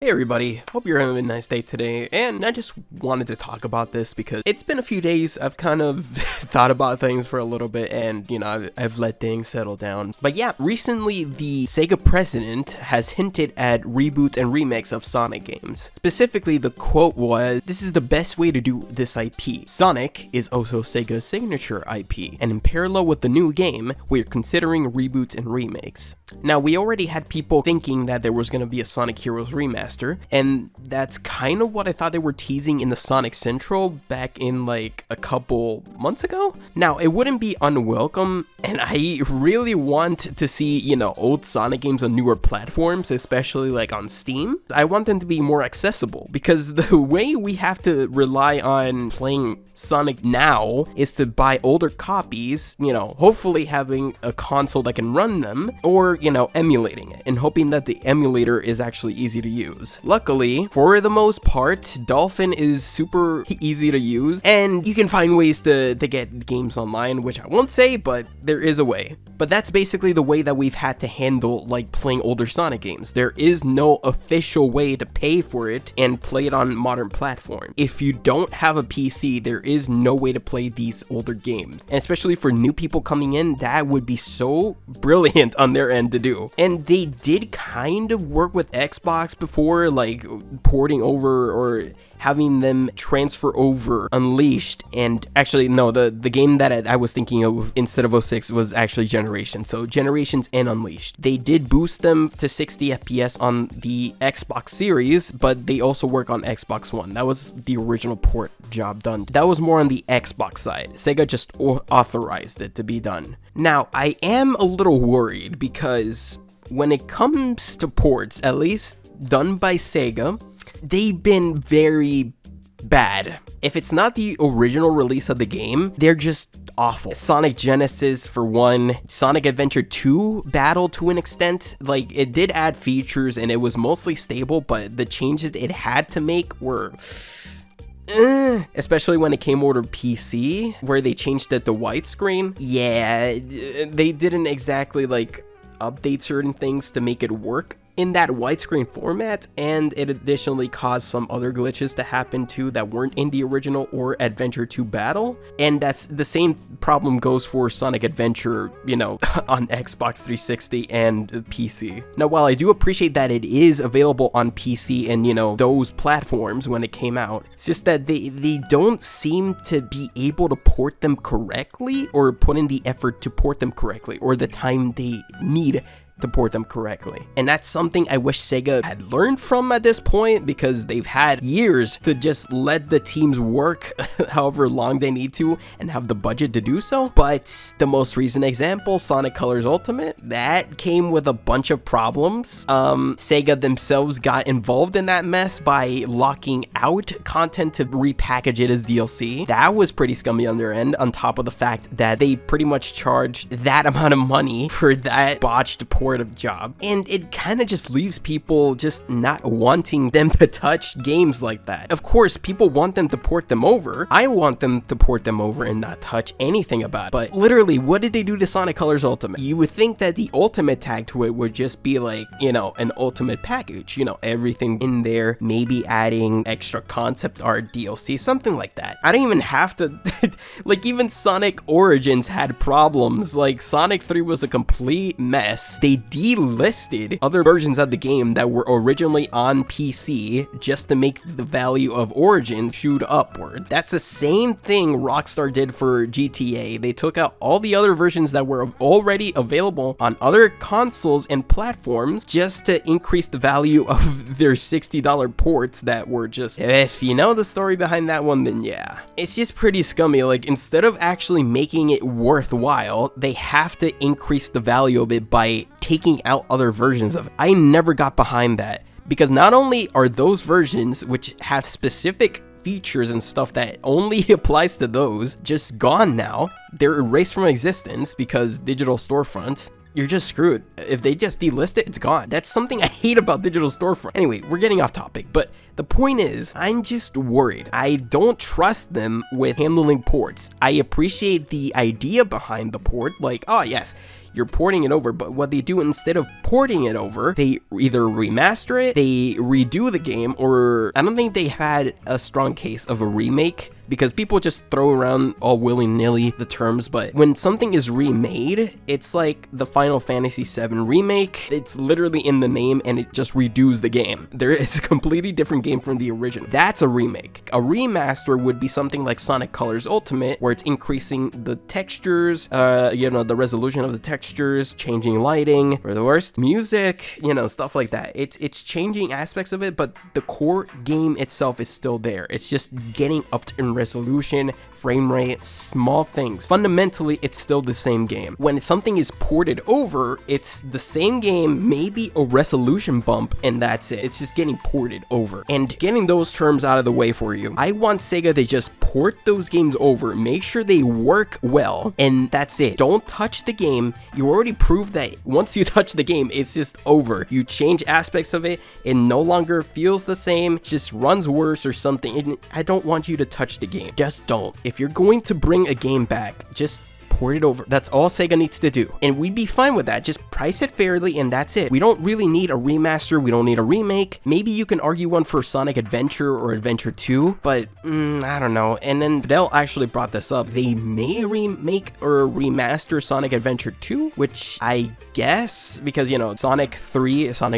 Hey everybody, hope you're having a nice day today, and I just wanted to talk about this because it's been a few days. I've kind of thought about things for a little bit, and I've let things settle down. But yeah, recently the Sega president has hinted at reboots and remakes of Sonic games. Specifically, the quote was, "This is the best way to do this IP. Sonic is also Sega's signature IP, and in parallel with the new game, we're considering reboots and remakes." Now, we already had people thinking that there was going to be a Sonic Heroes remaster, and that's kind of what I thought they were teasing in the Sonic Central back in like a couple months ago. Now, it wouldn't be unwelcome, and I really want to see, old Sonic games on newer platforms, especially like on Steam. I want them to be more accessible, because the way we have to rely on playing Sonic now is to buy older copies, hopefully having a console that can run them, or, emulating it and hoping that the emulator is actually easy to use. Luckily, for the most part, Dolphin is super easy to use, and you can find ways to get games online, which I won't say, but there is a way. But that's basically the way that we've had to handle like playing older Sonic games. There is no official way to pay for it and play it on modern platforms. If you don't have a PC, there is no way to play these older games. And especially for new people coming in, that would be so brilliant on their end to do. And they did kind of work with Xbox before, like porting over or having them transfer over Unleashed. And actually, no, the game that I was thinking of instead of 06 was actually Generations. So Generations and Unleashed. They did boost them to 60 FPS on the Xbox Series, but they also work on Xbox One. That was the original port job done. That was more on the Xbox side. Sega just authorized it to be done. Now, I am a little worried because when it comes to ports, at least done by Sega, they've been very bad. If it's not the original release of the game, they're just awful. Sonic Genesis, for one, Sonic Adventure 2 Battle to an extent, like it did add features and it was mostly stable, but the changes it had to make were especially when it came over to PC, where they changed it to widescreen. Yeah, they didn't exactly like update certain things to make it work in that widescreen format, and it additionally caused some other glitches to happen too that weren't in the original or Adventure 2 Battle. And that's the same problem goes for Sonic Adventure, on Xbox 360 and PC. Now, while I do appreciate that it is available on PC and, those platforms when it came out, it's just that they don't seem to be able to port them correctly or put in the effort to port them correctly or the time they need to port them correctly. And that's something I wish Sega had learned from at this point, because they've had years to just let the teams work however long they need to and have the budget to do so. But the most recent example, Sonic Colors Ultimate, that came with a bunch of problems. Sega themselves got involved in that mess by locking out content to repackage it as DLC. That was pretty scummy on their end, on top of the fact that they pretty much charged that amount of money for that botched port of job, and it kind of just leaves people just not wanting them to touch games like that. Of course, people want them to port them over. I want them to port them over and not touch anything about it. But literally, what did they do to Sonic Colors Ultimate? You would think that the Ultimate tag to it would just be like, an Ultimate package, everything in there, maybe adding extra concept art, DLC, something like that. I don't even have to like, even Sonic Origins had problems. Like, Sonic 3 was a complete mess. They delisted other versions of the game that were originally on PC just to make the value of Origins shoot upwards. That's the same thing Rockstar did for GTA. They took out all the other versions that were already available on other consoles and platforms just to increase the value of their $60 ports that were just, if you know the story behind that one, then yeah. It's just pretty scummy. Like, instead of actually making it worthwhile, they have to increase the value of it by taking out other versions of it. I never got behind that, because not only are those versions, which have specific features and stuff that only applies to those, just gone now, they're erased from existence because digital storefronts. You're just screwed. If they just delist it, it's gone. That's something I hate about digital storefront. Anyway, we're getting off topic, but the point is, I'm just worried. I don't trust them with handling ports. I appreciate the idea behind the port, like, oh yes, you're porting it over, but what they do instead of porting it over, they either remaster it, they redo the game, or I don't think they had a strong case of a remake, because people just throw around all willy-nilly the terms, but when something is remade, it's like the Final Fantasy VII remake. It's literally in the name, and it just redos the game. It's a completely different game from the original. That's a remake. A remaster would be something like Sonic Colors Ultimate, where it's increasing the textures, the resolution of the textures, changing lighting, or the worst, music, stuff like that. It's changing aspects of it, but the core game itself is still there. It's just getting up to resolution, frame rate, small things. Fundamentally, it's still the same game. When something is ported over, it's the same game, maybe a resolution bump, and that's it. It's just getting ported over. And getting those terms out of the way for you, I want Sega to just port those games over, make sure they work well, and that's it. Don't touch the game. You already proved that once you touch the game, it's just over. You change aspects of it, it no longer feels the same, it just runs worse or something. And I don't want you to touch the game. Just don't. If you're going to bring a game back, just port it over. That's all Sega needs to do, and we'd be fine with that. Just price it fairly, and that's it. We don't really need a remaster. We don't need a remake. Maybe you can argue one for Sonic Adventure or Adventure 2, but I don't know. And then Fidel actually brought this up. They may remake or remaster Sonic Adventure 2, which I guess, because Sonic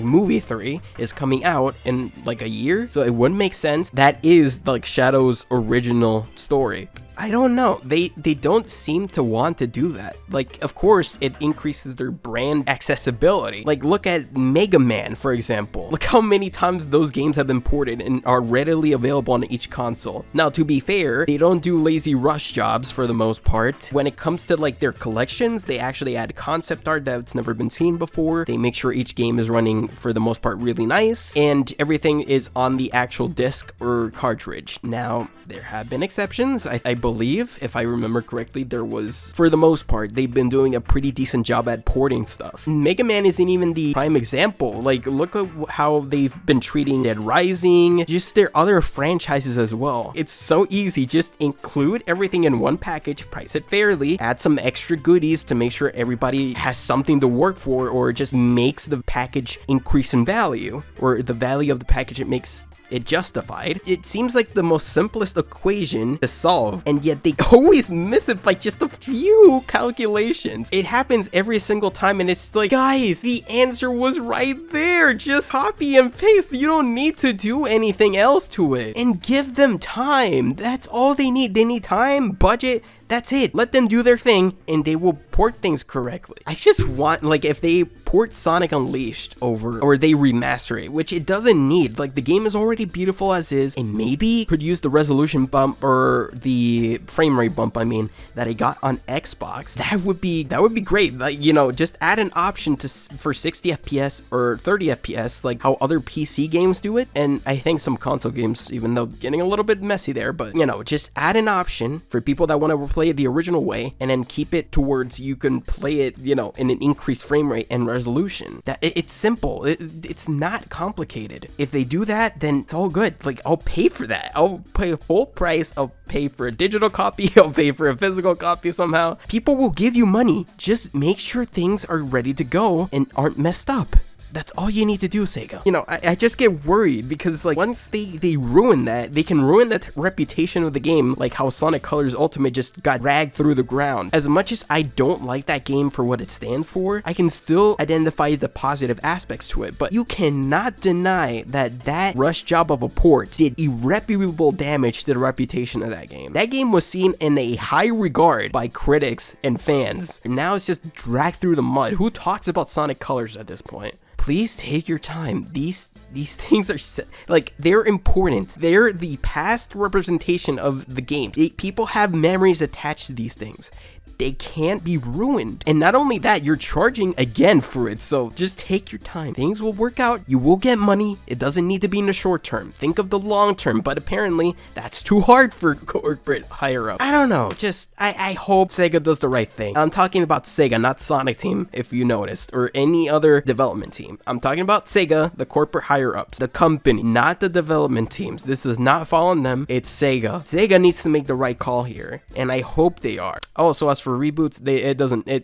Movie 3 is coming out in like a year, so it wouldn't make sense. That is like Shadow's original story. I don't know. They don't seem to want to do that. Like, of course, it increases their brand accessibility. Like, look at Mega Man, for example. Look how many times those games have been ported and are readily available on each console. Now, to be fair, they don't do lazy rush jobs for the most part. When it comes to like their collections, they actually add concept art that's never been seen before. They make sure each game is running, for the most part, really nice, and everything is on the actual disc or cartridge. Now, there have been exceptions. I believe, if I remember correctly, there was, for the most part, they've been doing a pretty decent job at porting stuff. Mega Man isn't even the prime example. Like, look at how they've been treating Dead Rising, just their other franchises as well. It's so easy. Just include everything in one package, price it fairly, add some extra goodies to make sure everybody has something to work for, or it just makes the package increase in value, or the value of the package, it makes it justified. It seems like the most simplest equation to solve, and yet they always miss it by just a few calculations. It happens every single time, and it's like, guys, the answer was right there. Just copy and paste. You don't need to do anything else to it. And give them time. That's all they need. They need time, budget. That's it. Let them do their thing, and they will port things correctly. I just want, like, if they port Sonic Unleashed over, or they remaster it, which it doesn't need. Like, the game is already beautiful as is, and maybe could use the resolution bump, or the frame rate bump, I mean, that I got on Xbox. That would be great. Like, just add an option for 60 FPS or 30 FPS, like how other PC games do it, and I think some console games, even though getting a little bit messy there, but just add an option for people that want to play it the original way, and then keep it towards you can play it, in an increased frame rate and resolution. That it's simple. It's not complicated. If they do that, then it's all good. Like, I'll pay for that. I'll pay full price. I'll pay for a digital copy. I'll pay for a physical copy somehow. People will give you money. Just make sure things are ready to go and aren't messed up. That's all you need to do, Sega. I just get worried because, like, once they ruin that, they can ruin the reputation of the game, like how Sonic Colors Ultimate just got dragged through the ground. As much as I don't like that game for what it stands for, I can still identify the positive aspects to it. But you cannot deny that rush job of a port did irreparable damage to the reputation of that game. That game was seen in a high regard by critics and fans. And now it's just dragged through the mud. Who talks about Sonic Colors at this point? Please take your time. These things are like, they're important. They're the past representation of the game. People have memories attached to these things. They can't be ruined. And not only that, you're charging again for it. So just take your time. Things will work out. You will get money. It doesn't need to be in the short term. Think of the long term. But apparently, that's too hard for corporate higher up. I don't know. Just, I hope Sega does the right thing. I'm talking about Sega, not Sonic Team, if you noticed, or any other development team. I'm talking about Sega, the corporate higher ups, the company, not the development teams. This does not fall on them. It's Sega. Sega needs to make the right call here, and I hope they are. Oh, so as for for reboots,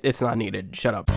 it's not needed. Shut up.